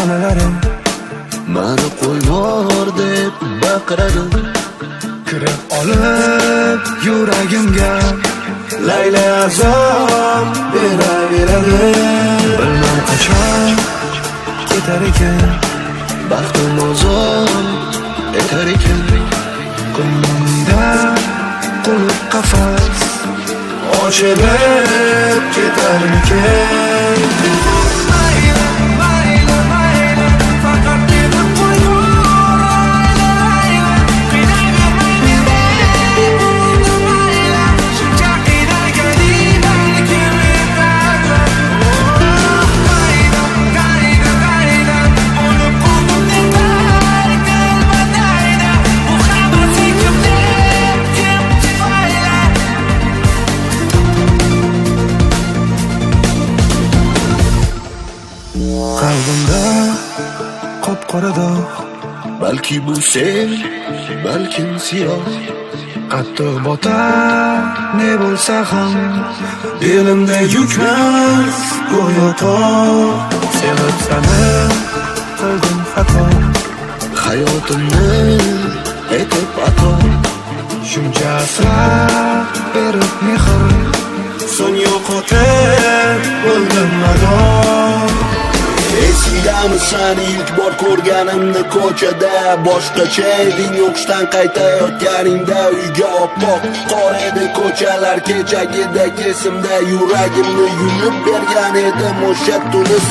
onalarim mani qo'ymor deb baqiradi. kirib olib yuragimga layla azob beraveradi. Bilmay qachon ketar ekan, Baxtim ozod etar ekan. ko'nglimda qulf qafas ochilib ketarmikan. Qalbimda qop-qora dog', Balki bu sen, balkim siyoh. qattiq botar ne bo'lsa ham belimda yukmas go'yo tog'. Sevib seni qildim xato, Hayotimni etib ato. shuncha asrab berib mehr, so'ng yo'qotib bo'ldim mador. Esingdamisan ilk bor ko'rganimni ko'chada, boshqacha eding o'qishdan qaytayotganingda. Uyga oppoq qor edi ko'chalar, kechagidek esimda. Yuragimni yulib bergan edim o'sha tuni.